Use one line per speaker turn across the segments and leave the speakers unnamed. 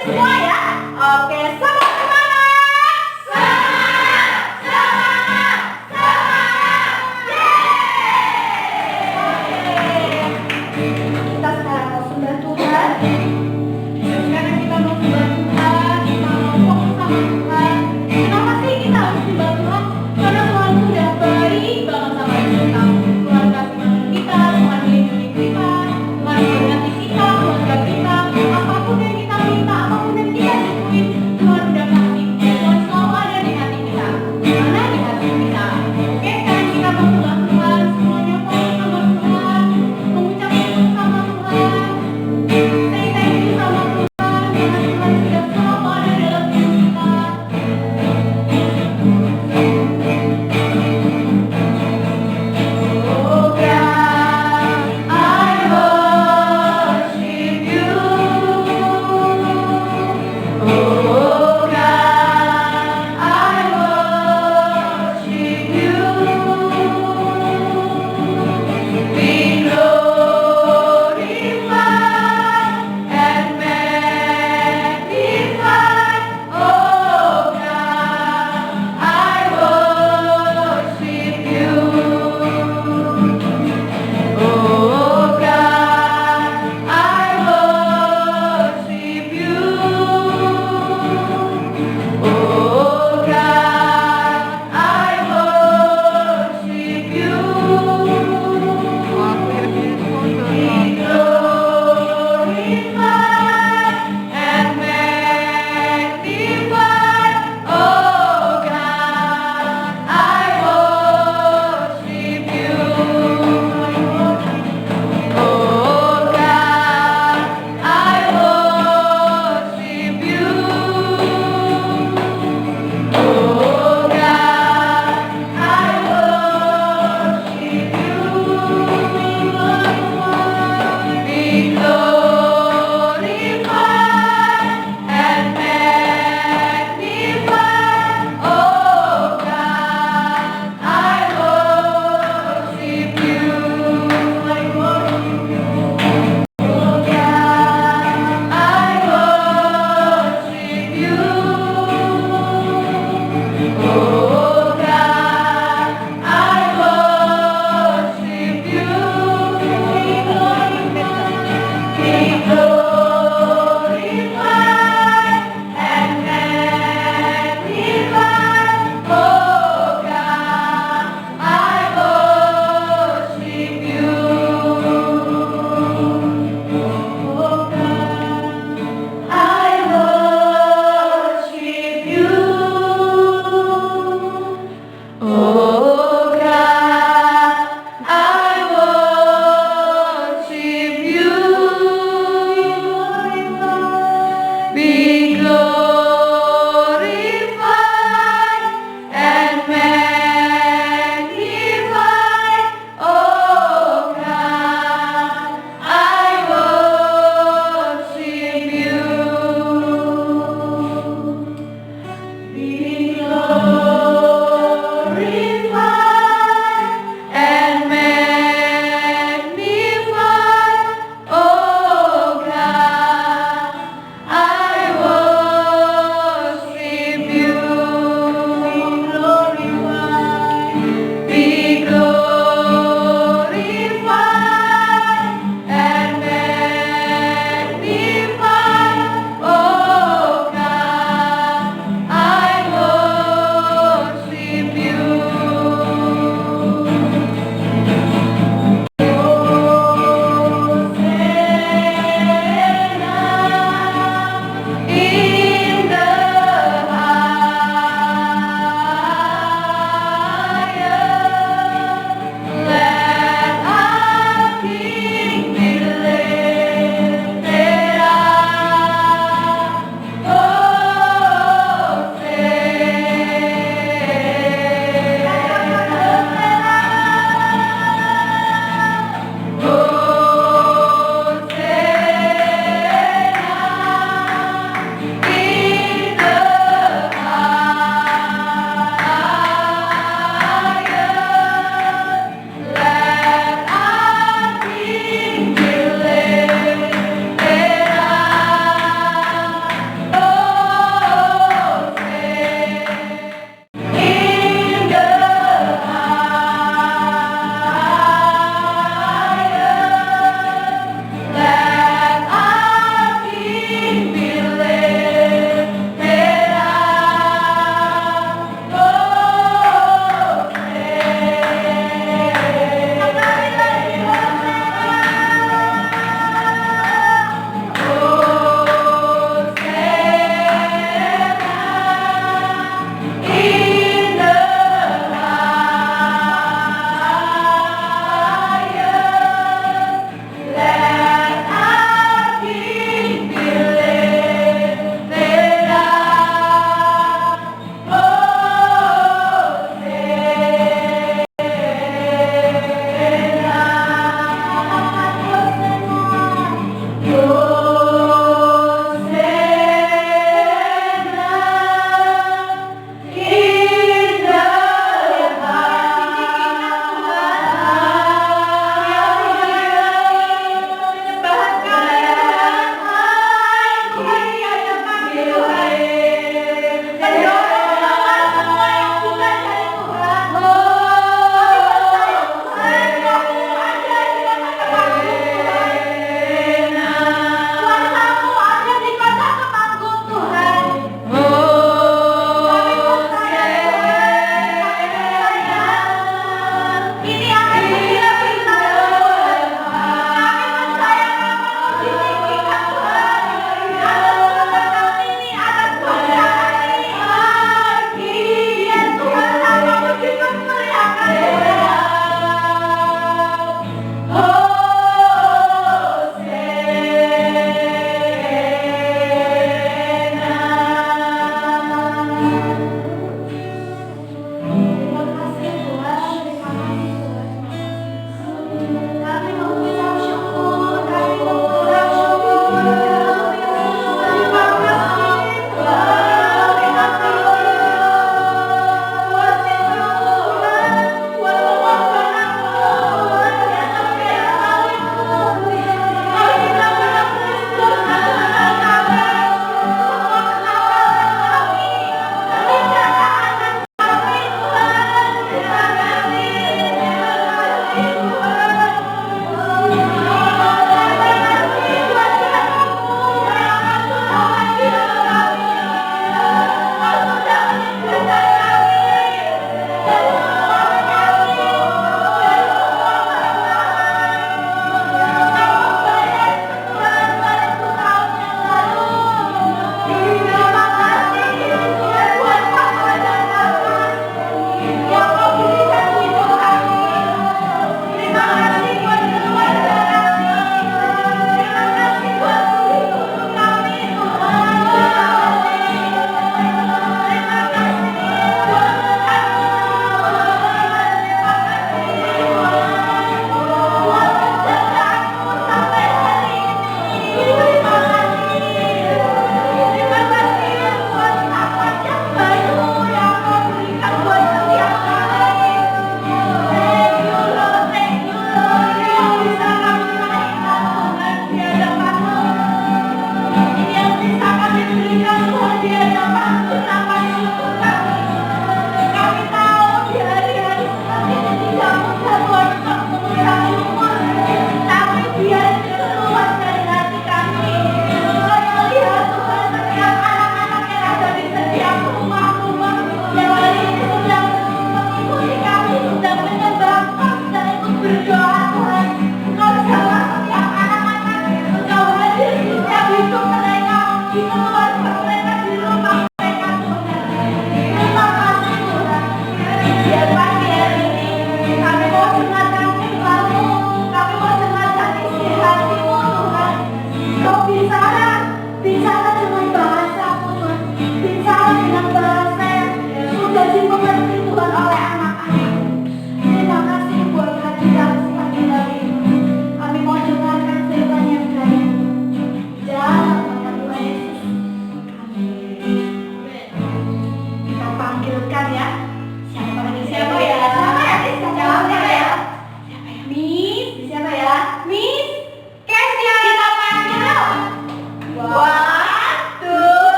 semua ya. Oke, semangat, semangat. Semangat, semangat, semangat. Kita sekarang mau sembah Tuhan. Sekarang kita mau sembah Tuhan, kita mau fokus sama Tuhan. Kenapa sih kita harus sembah Tuhan? Karena Tuhan sudah baik banget sama kita. Tuhan kasih makan kita, Tuhan lindungi kita, Tuhan berkati kita, Tuhan kasih kita. Apapun yang kita minta, apapun yang kita butuhin, Tuhan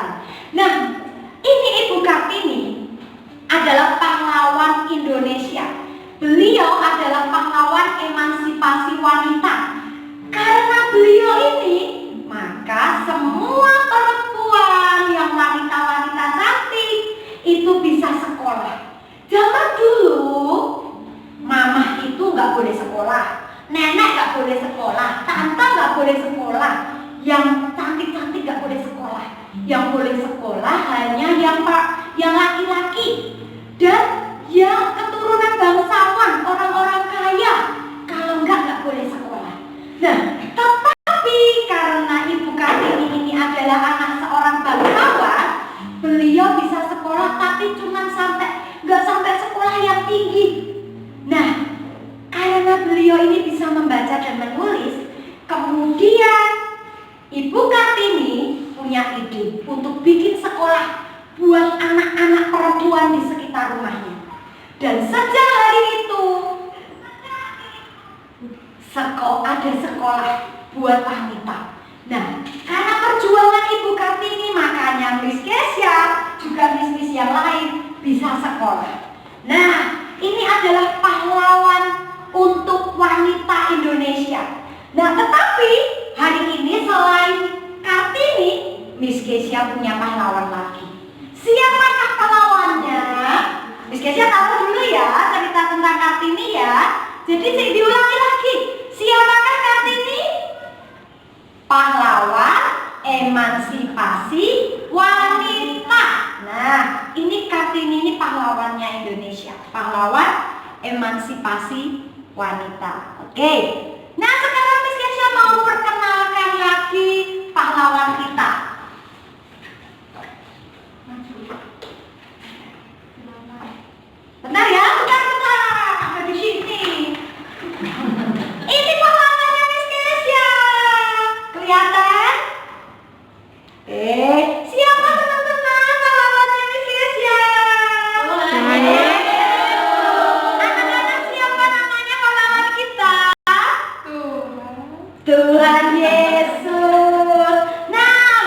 Tuhan. Nah, ini Ibu Kartini adalah pahlawan Indonesia. Beliau adalah pahlawan emansipasi wanita. Karena beliau ini, maka semua perempuan yang wanita-wanita cantik itu bisa sekolah. Zaman dulu, mama itu nggak boleh sekolah, nenek nggak boleh sekolah, tante nggak boleh sekolah, yang cantik-cantik nggak boleh sekolah. Yang boleh sekolah hanya yang laki-laki dan yang keturunan bangsawan, orang-orang kaya. Kalau nggak boleh sekolah. Nah, tetapi karena Ibu Kartini ini adalah anak seorang bangsawan, beliau bisa sekolah tapi cuma nggak sampai sekolah yang tinggi. Nah, karena beliau ini bisa membaca dan menulis, kemudian Ibu Kartini punya ide untuk bikin sekolah buat anak-anak perempuan di sekitar rumahnya. Dan sejak hari itu ada sekolah buat wanita. Nah, karena perjuangan Ibu Kartini, makanya Miss Kesya juga Miss yang lain bisa sekolah. Nah, ini adalah pahlawan untuk wanita Indonesia. Nah, tetapi hari ini selain Kartini, Miss Kesya punya pahlawan lagi. Siapakah pahlawannya? Miss Kesya tahu dulu ya cerita tentang Kartini ya. Jadi diulangi lagi. Siapakah Kartini? Pahlawan emansipasi wanita. Nah, ini Kartini ini pahlawannya Indonesia. Pahlawan emansipasi wanita. Oke. Nah, sekarang Miss Kesya mau perkenalkan lagi pahlawan kita. Bentar ya, bentar. Ada di sini. Ini pahlawannya Miss Kesya. Kelihatan? Siapa teman-teman pahlawannya Miss Kesya? Anak-anak, siapa namanya pahlawan kita? Tuhan Yesus. Nah,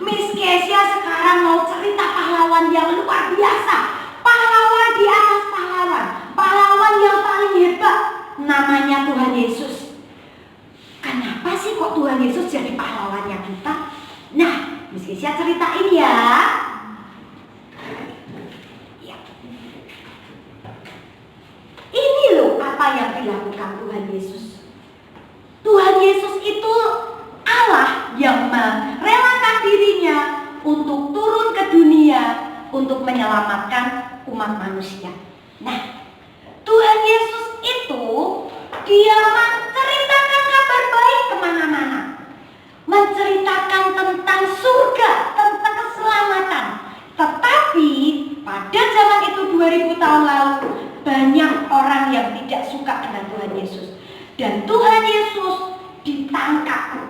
Miss Kesya sekarang mau cerita pahlawan yang luar biasa. Pahlawan di atas pahlawan. Pahlawan yang paling hebat. Namanya Tuhan Yesus. Kenapa sih kok Tuhan Yesus jadi pahlawannya kita? Nah, Miss Kesya ceritain ya. Ini loh apa yang dilakukan Tuhan Yesus. Tuhan Yesus itu Allah yang merelakan dirinya untuk turun ke dunia untuk menyelamatkan umat manusia. Nah, Tuhan Yesus itu dia menceritakan kabar baik kemana-mana, menceritakan tentang surga, tentang keselamatan. Tetapi pada zaman itu 2000 tahun lalu banyak orang yang tidak suka dengan Tuhan Yesus. Dan Tuhan Yesus ditangkap.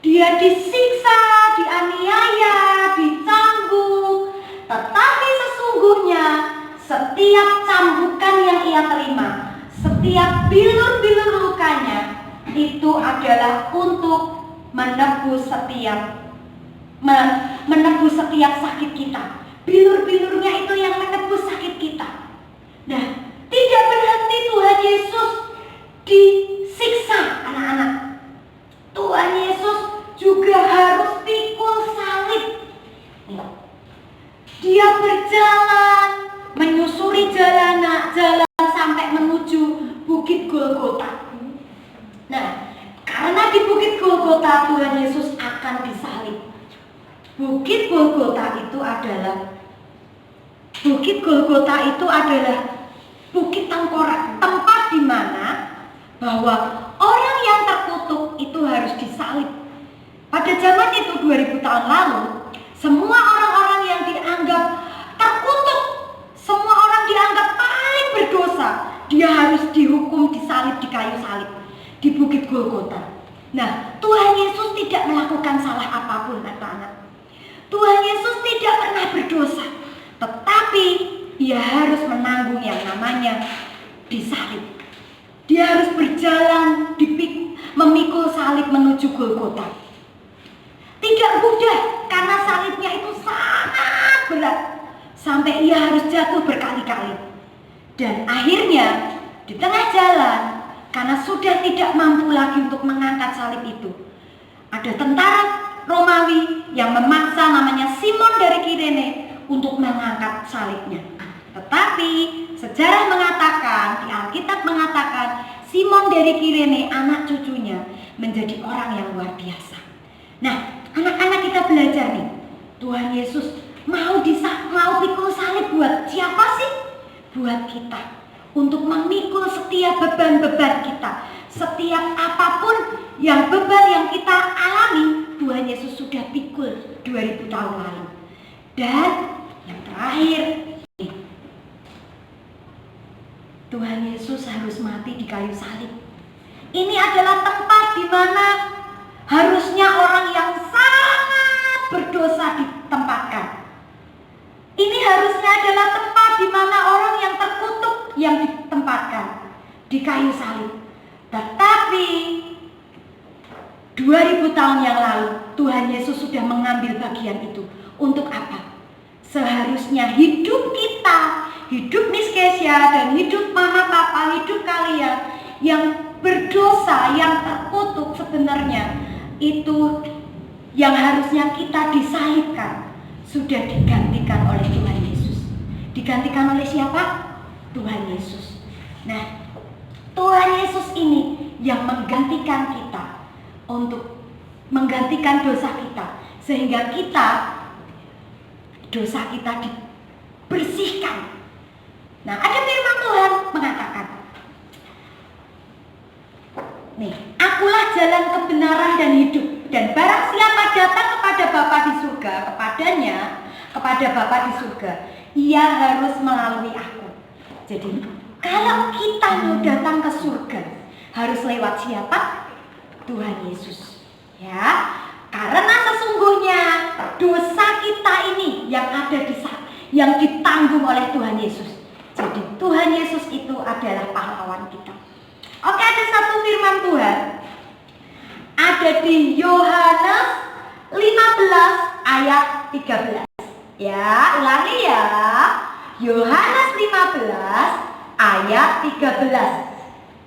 Dia disiksa, dianiaya, dicambuk. Tetapi sesungguhnya setiap cambukan yang ia terima, setiap bilur-bilur lukanya, itu adalah untuk menebus setiap sakit kita. Bilur-bilurnya itu yang menebus sakit kita. Nah, tidak berhenti Tuhan Yesus disiksa, anak-anak. Tuhan Yesus juga harus pikul salib. Dia berjalan, menyusuri jalan sampai menuju Bukit Golgota. Nah, karena di Bukit Golgota Tuhan Yesus akan disalib. Bukit Golgota itu adalah Bukit Tengkorak, tempat di mana bahwa orang yang terkutuk itu harus disalib. Pada zaman itu 2000 tahun lalu, semua orang-orang yang dianggap terkutuk, semua orang dianggap paling berdosa, dia harus dihukum disalib di kayu salib di Bukit Golgota. Nah, Tuhan Yesus tidak melakukan salah apapun, anak-anak. Tuhan Yesus tidak pernah berdosa, tetapi dia harus menanggung yang namanya disalib. Dia harus berjalan memikul salib menuju Golgota. Tidak mudah karena salib
sampai ia harus jatuh berkali-kali. Dan akhirnya di tengah jalan, karena sudah tidak mampu lagi untuk mengangkat salib itu, ada tentara Romawi yang memaksa namanya Simon dari Kirene untuk mengangkat salibnya. Tetapi sejarah mengatakan, di Alkitab mengatakan, Simon dari Kirene, anak cucunya, menjadi orang yang luar biasa. Nah, anak-anak kita belajar nih, Tuhan Yesus mau pikul salib buat siapa sih? Buat kita. Untuk memikul setiap beban-beban kita. Setiap apapun yang beban yang kita alami, Tuhan Yesus sudah pikul 2000 tahun lalu. Dan yang terakhir, Tuhan Yesus harus mati di kayu salib. Ini adalah tempat di mana harusnya orang yang sangat berdosa ditempatkan. Ini harusnya adalah tempat di mana orang yang terkutuk yang ditempatkan di kayu salib. Tetapi 2000 tahun yang lalu Tuhan Yesus sudah mengambil bagian itu. Untuk apa? Seharusnya hidup kita, hidup Miss Kesia dan hidup mama papa, hidup kalian yang berdosa, yang terkutuk sebenarnya, itu yang harusnya kita disalibkan sudah digantikan oleh Tuhan Yesus. Digantikan oleh siapa? Tuhan Yesus. Nah, Tuhan Yesus ini yang menggantikan kita, untuk menggantikan dosa kita, sehingga dosa kita dibersihkan. Nah, ada firman Tuhan mengatakan, nih, akulah jalan kebenaran dan hidup, dan barang siapa datang kepada Bapa di surga, kepada Bapa di surga, ia harus melalui aku. Jadi, kalau kita mau datang ke surga, harus lewat siapa? Tuhan Yesus. Ya, karena sesungguhnya dosa kita ini yang ditanggung oleh Tuhan Yesus. Jadi Tuhan Yesus itu adalah pahlawan kita. Oke, ada satu firman Tuhan. Ada di Yohanes 15 ayat 13. Ya, ulangi ya. Yohanes 15 ayat 13.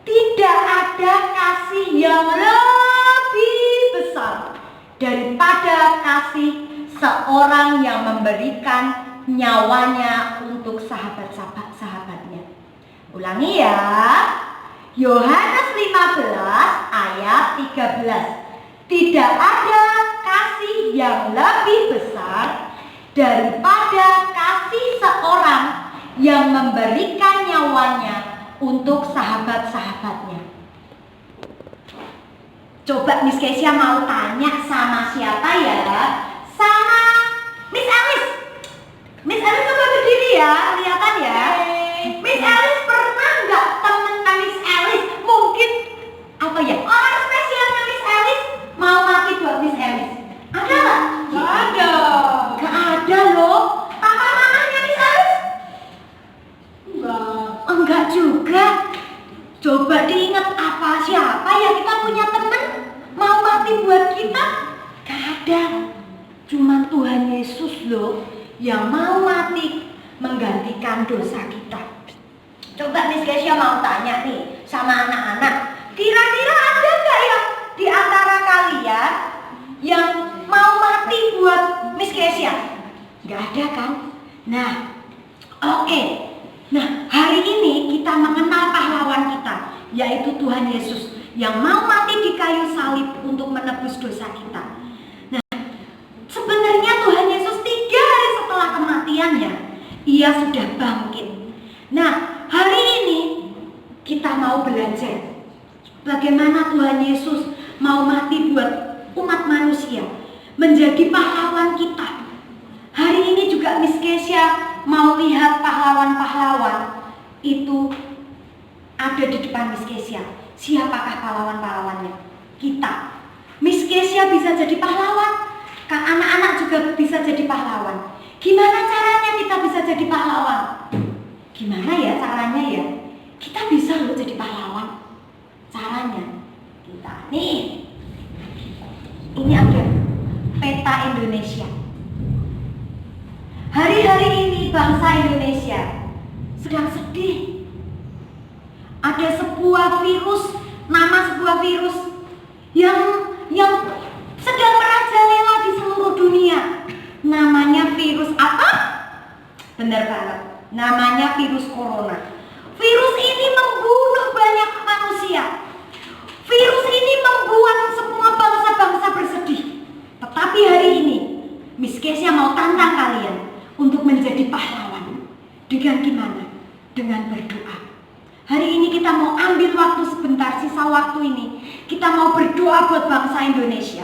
Tidak ada kasih yang lebih besar daripada kasih seorang yang memberikan nyawanya untuk sahabat-sahabatnya. Ulangi ya. Yohanes 15 ayat 13. Tidak ada kasih yang lebih besar daripada kasih seorang yang memberikan nyawanya untuk sahabat-sahabatnya. Coba Miss Kesia mau tanya sama siapa ya? Sama Miss Alice. Miss Alice coba berdiri ya, kelihatan ya. Miss Alice pernah nggak temen Miss Alice? Mungkin apa ya? Orang spesialnya Miss Alice mau mati buat Miss Alice. Ada nggak?
Nggak ada.
Nggak ada loh. Papa mamanya Miss Alice? Enggak juga. Coba diingat siapa ya kita punya teman mau mati buat kita? Gak ada. Cuma Tuhan Yesus loh yang mau mati menggantikan dosa kita. Coba Miss Kesia mau tanya nih sama anak-anak, kira-kira ada gak yang di antara kalian yang mau mati buat Miss Kesia? Gak ada kan? Nah, oke. Nah, hari ini kita mengenal pahlawan kita, yaitu Tuhan Yesus yang mau mati di kayu salib untuk menebus dosa kita. Nah, sebenarnya Tuhan Yesus 3 hari setelah kematiannya, ia sudah bangkit. Nah, hari ini kita mau belajar bagaimana Tuhan Yesus mau mati buat umat manusia, menjadi pahlawan kita. Hari ini juga Miss Kesia mau lihat pahlawan-pahlawan itu ada di depan Miss Kesia. Siapakah pahlawan-pahlawannya? Kita. Miss Kesia bisa jadi pahlawan. Anak-anak juga bisa jadi pahlawan. Gimana caranya kita bisa jadi pahlawan? Gimana ya caranya ya? Kita bisa loh jadi pahlawan. Caranya kita nih. Ini ada peta Indonesia. Hari-hari ini bangsa Indonesia sedang sedih. Ada sebuah virus, nama sebuah virus yang sedang merajalela di seluruh dunia. Namanya virus apa? Benar banget, namanya virus corona. Virus ini membunuh banyak manusia. Virus ini membuat semua bangsa-bangsa bersedih. Tetapi hari ini Miss Kesia mau tantang kalian untuk menjadi pahlawan. Dengan gimana? Dengan berdoa. Hari ini kita mau ambil waktu sebentar, sisa waktu ini kita mau berdoa buat bangsa Indonesia.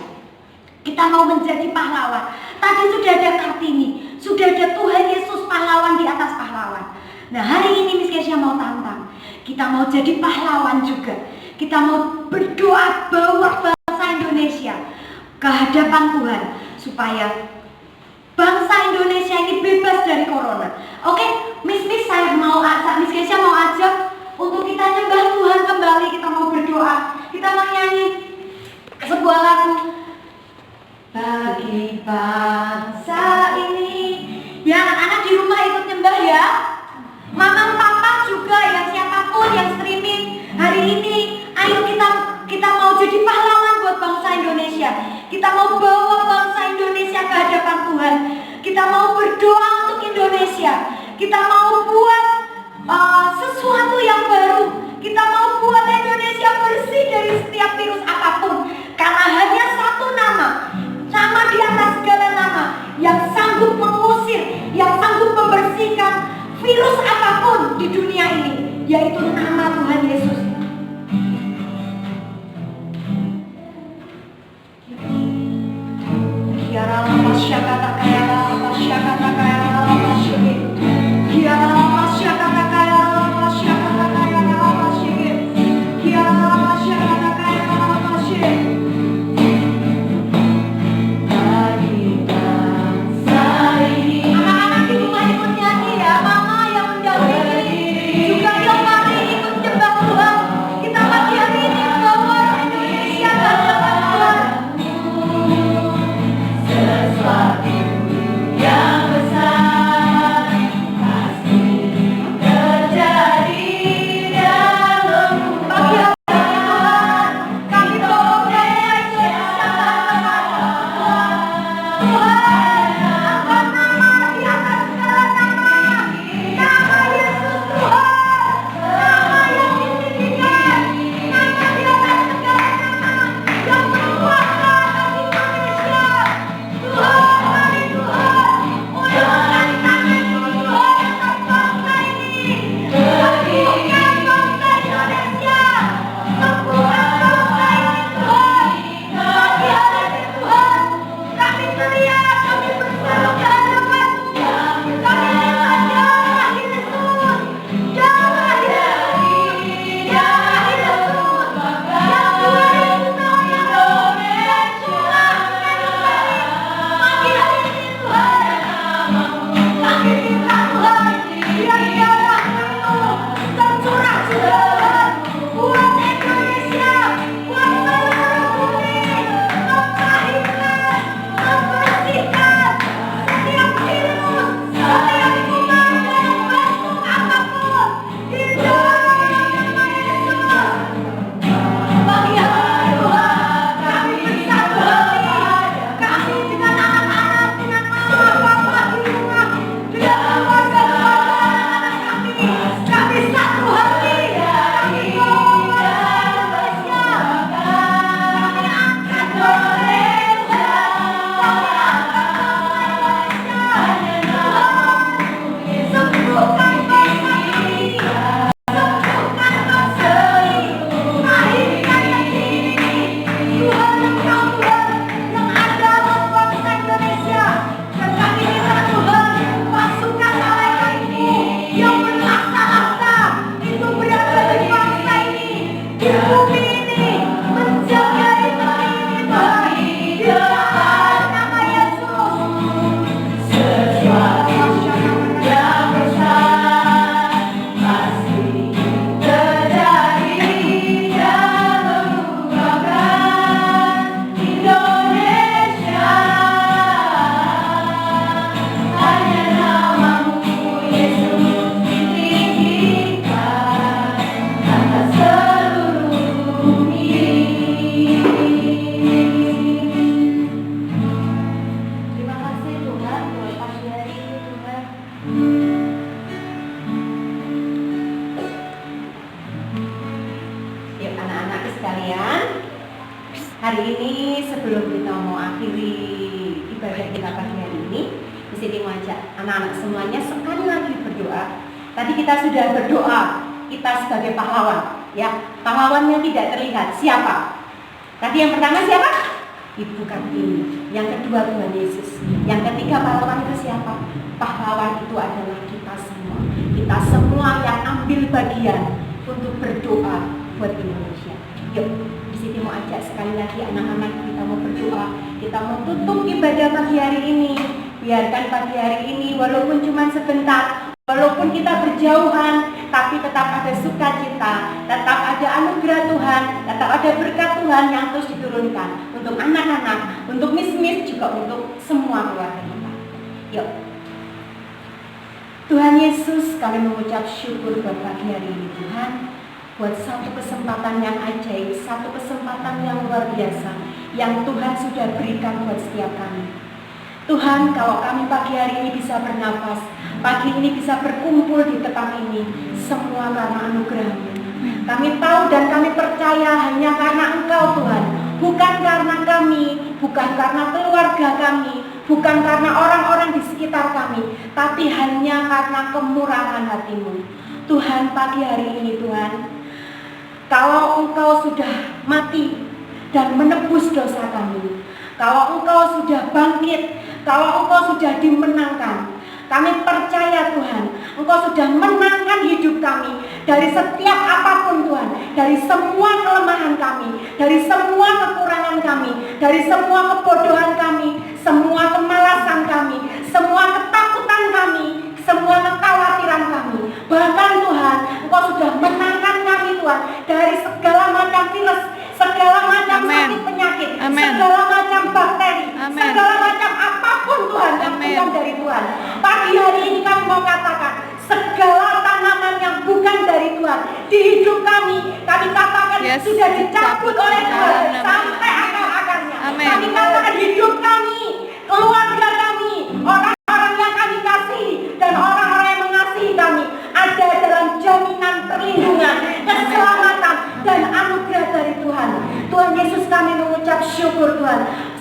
Kita mau menjadi pahlawan. Tadi sudah ada Kartini, sudah ada Tuhan Yesus pahlawan di atas pahlawan. Nah, hari ini Miss Kesia mau tantang. Kita mau jadi pahlawan juga. Kita mau berdoa bawa bangsa Indonesia ke hadapan Tuhan supaya bangsa Indonesia ini bebas dari corona. Oke, Miss saya mau ajak, Miss Kesia mau ajak untuk kita nyembah Tuhan kembali. Kita mau berdoa. Kita mau nyanyi sebuah lagu bagi bangsa ini. Ya, anak-anak di rumah ikut nyembah ya. Mama, papa juga, yang siapapun yang streaming hari ini. Ayo kita mau jadi pahlawan buat bangsa Indonesia. Kita mau bawa bangsa Indonesia ke hadapan Tuhan. Kita mau berdoa untuk Indonesia. Kita mau buat sesuatu yang baru. Kita mau buat Indonesia bersih dari setiap virus apapun. Karena hanya satu nama di atas segala nama, yang sanggup mengusir, yang sanggup membersihkan virus apapun di dunia ini, yaitu nama Tuhan Yesus. Anak-anak di rumah ikut nyanyi ya, mama yang mendahului juga, yuk mari ikut nyembah sebelum kita mau akhiri ibadah kita pagi hari ini, di sini mau ajak anak-anak semuanya sekali lagi berdoa. Tadi kita sudah berdoa, kita sebagai pahlawan, ya, pahlawan yang tidak terlihat. Siapa? Tadi yang pertama siapa? Ibu Kartini. Yang kedua Tuhan Yesus. Yang ketiga pahlawan itu siapa? Pahlawan itu adalah kita semua. Kita semua yang ambil bagian untuk berdoa buat Indonesia. Yuk, di sini mau ajak sekali lagi anak-anak, kita mau berdoa. Kita mau tutup ibadah pagi hari ini. Biarkan pagi hari ini walaupun cuma sebentar, walaupun kita berjauhan, tapi tetap ada sukacita, tetap ada anugerah Tuhan, tetap ada berkat Tuhan yang terus diturunkan untuk anak-anak, untuk mis-mis, juga untuk semua keluarga kita. Yuk. Tuhan Yesus, kami mengucap syukur buat pagi hari ini Tuhan, buat satu kesempatan yang ajaib, satu kesempatan yang luar biasa yang Tuhan sudah berikan buat setiap kami. Tuhan, kalau kami pagi hari ini bisa bernafas, pagi ini bisa berkumpul di tempat ini, semua karena anugerah-Mu. Kami tahu dan kami percaya hanya karena Engkau Tuhan, bukan karena kami, bukan karena keluarga kami, bukan karena orang-orang di sekitar kami, tapi hanya karena kemurahan hati-Mu. Tuhan, pagi hari ini Tuhan, kalau Engkau sudah mati dan menebus dosa kami, kalau Engkau sudah bangkit, kalau Engkau sudah dimenangkan, kami percaya Tuhan, Engkau sudah menangkan hidup kami dari setiap apapun Tuhan, dari semua kelemahan kami, dari semua kekurangan kami, dari semua kebodohan kami, semua kemalasan kami, semua ketakutan kami, semua kekhawatiran kami. Bahkan Tuhan, Engkau sudah menangkan kami Tuhan dari segala macam virus, segala macam sakit penyakit, segala macam bakteri, segala macam apapun Tuhan yang bukan dari Tuhan. Pagi hari ini kami mau katakan, segala tanaman yang bukan dari Tuhan di hidup kami katakan sudah dicabut oleh Tuhan sampai akar-akarnya. Kami katakan hidup kami, keluarga kami, orang-orang yang kami kasih dan orang-orang yang mengasihi kami ada dalam jaminan perlindungan, keselamatan dan anugerah dari Tuhan. Tuhan Yesus, kami mengucap syukur Tuhan.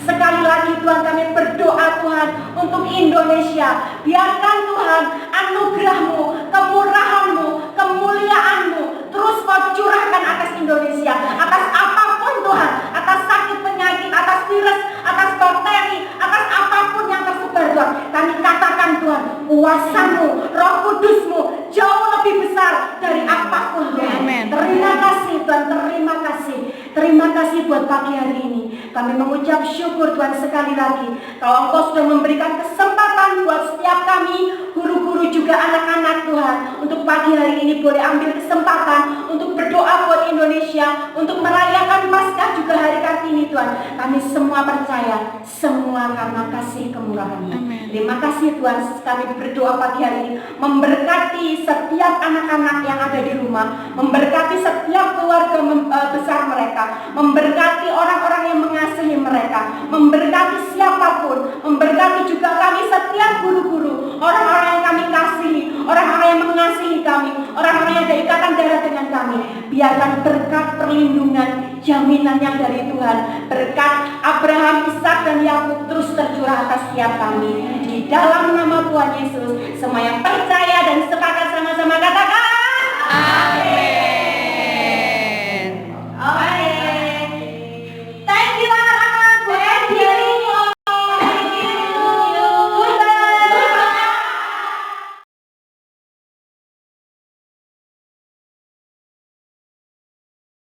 Sekali lagi Tuhan, kami berdoa Tuhan untuk Indonesia. Biarkan Tuhan anugerah-Mu, kemurahan-Mu, kemuliaan-Mu terus Kau curahkan atas Indonesia, atas apapun Tuhan, atas sakit penyakit, atas virus, atas bakteri, atas apapun yang tersebar Tuhan. Kami katakan Tuhan, kuasa-Mu, Roh Kudus-Mu jauh lebih besar dari apapun Tuhan. Terima kasih Tuhan, terima kasih. Terima kasih buat pagi hari ini. Kami mengucap syukur Tuhan sekali lagi, kalau Engkau sudah memberikan kesempatan buat setiap kami, guru-guru juga anak-anak Tuhan, untuk pagi hari ini boleh ambil kesempatan untuk berdoa buat Indonesia, untuk merayakan Paskah juga hari Kartini Tuhan. Kami semua percaya, semua karena kasih kemurahan-Mu. Terima kasih Tuhan, kami berdoa pagi hari ini, memberkati setiap anak-anak yang ada di rumah, memberkati setiap keluarga besar mereka, memberkati orang-orang yang mengasihi mereka, memberkati siapapun, memberkati juga kami setiap guru-guru, orang-orang yang kami kasihi, orang-orang yang mengasihi kami, orang-orang yang ada ikatan darah dengan kami. Biarkan berkat perlindungan, jaminan yang dari Tuhan, berkat Abraham, Ishak dan Yakub terus tercurah atas setiap kami. Di dalam nama Tuhan Yesus, semua yang percaya dan sepakat sama-sama katakan